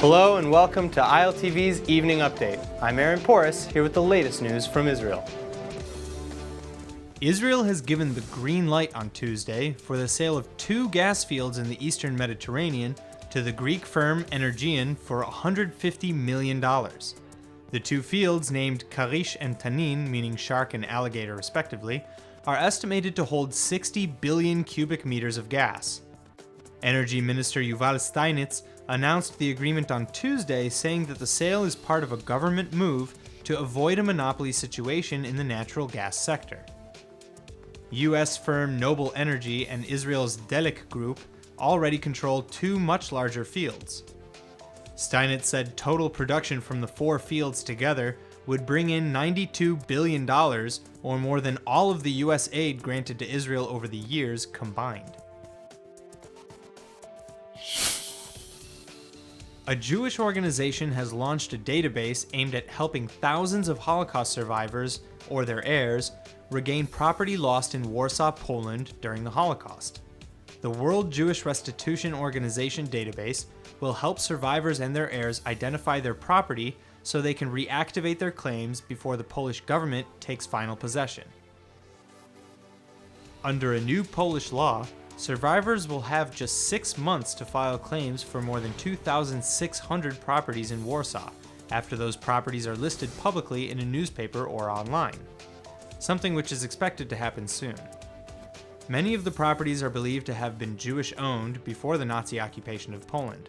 Hello and welcome to ILTV's Evening Update. I'm Aaron Porras, here with the latest news from Israel. Israel has given the green light on Tuesday for the sale of 2 gas fields in the eastern Mediterranean to the Greek firm Energean for $150 million. The 2 fields, named Karish and Tanin, meaning shark and alligator respectively, are estimated to hold 60 billion cubic meters of gas. Energy Minister Yuval Steinitz announced the agreement on Tuesday, saying that the sale is part of a government move to avoid a monopoly situation in the natural gas sector. U.S. firm Noble Energy and Israel's Delek Group already control 2 much larger fields. Steinitz said total production from the 4 fields together would bring in $92 billion, or more than all of the U.S. aid granted to Israel over the years combined. A Jewish organization has launched a database aimed at helping thousands of Holocaust survivors, or their heirs, regain property lost in Warsaw, Poland during the Holocaust. The World Jewish Restitution Organization database will help survivors and their heirs identify their property so they can reactivate their claims before the Polish government takes final possession. Under a new Polish law, survivors will have just 6 months to file claims for more than 2,600 properties in Warsaw after those properties are listed publicly in a newspaper or online, something which is expected to happen soon. Many of the properties are believed to have been Jewish-owned before the Nazi occupation of Poland.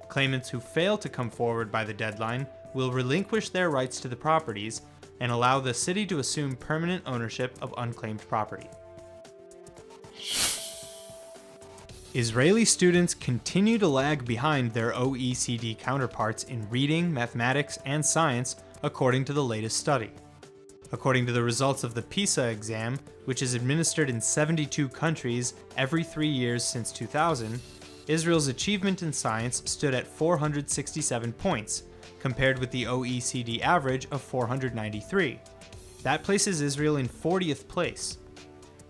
Claimants who fail to come forward by the deadline will relinquish their rights to the properties and allow the city to assume permanent ownership of unclaimed property. Israeli students continue to lag behind their OECD counterparts in reading, mathematics, and science, according to the latest study. According to the results of the PISA exam, which is administered in 72 countries every 3 years since 2000, Israel's achievement in science stood at 467 points, compared with the OECD average of 493. That places Israel in 40th place.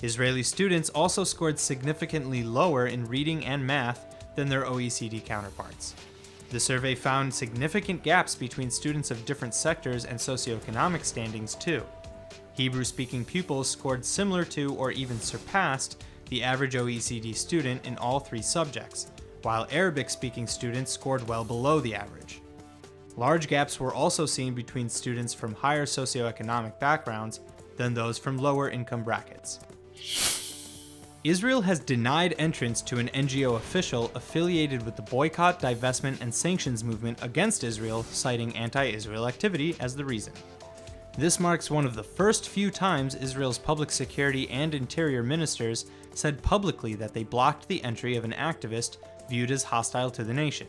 Israeli students also scored significantly lower in reading and math than their OECD counterparts. The survey found significant gaps between students of different sectors and socioeconomic standings too. Hebrew-speaking pupils scored similar to or even surpassed the average OECD student in all 3 subjects, while Arabic-speaking students scored well below the average. Large gaps were also seen between students from higher socioeconomic backgrounds than those from lower income brackets. Israel has denied entrance to an NGO official affiliated with the boycott, divestment, and sanctions movement against Israel, citing anti-Israel activity as the reason. This marks one of the first few times Israel's public security and interior ministers said publicly that they blocked the entry of an activist viewed as hostile to the nation.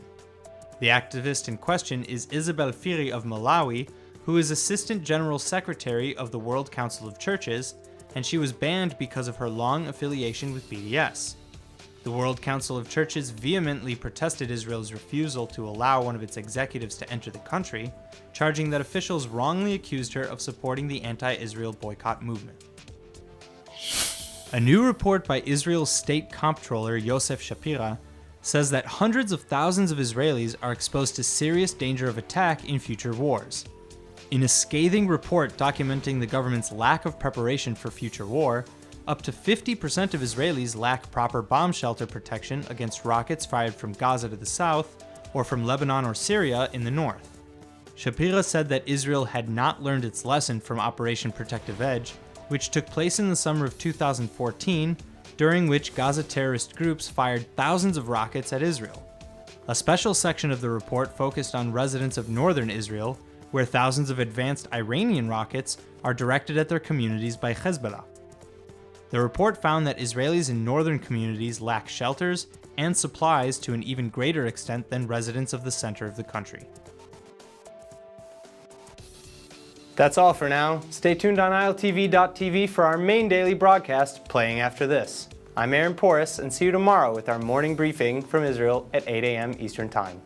The activist in question is Isabel Firi of Malawi, who is Assistant General Secretary of the World Council of Churches, and she was banned because of her long affiliation with BDS. The World Council of Churches vehemently protested Israel's refusal to allow one of its executives to enter the country, charging that officials wrongly accused her of supporting the anti-Israel boycott movement. A new report by Israel's state comptroller Yosef Shapira says that hundreds of thousands of Israelis are exposed to serious danger of attack in future wars. In a scathing report documenting the government's lack of preparation for future war, up to 50% of Israelis lack proper bomb shelter protection against rockets fired from Gaza to the south or from Lebanon or Syria in the north. Shapira said that Israel had not learned its lesson from Operation Protective Edge, which took place in the summer of 2014, during which Gaza terrorist groups fired thousands of rockets at Israel. A special section of the report focused on residents of northern Israel, where thousands of advanced Iranian rockets are directed at their communities by Hezbollah. The report found that Israelis in northern communities lack shelters and supplies to an even greater extent than residents of the center of the country. That's all for now. Stay tuned on ILTV.tv for our main daily broadcast playing after this. I'm Aaron Porras, and see you tomorrow with our morning briefing from Israel at 8 a.m. Eastern Time.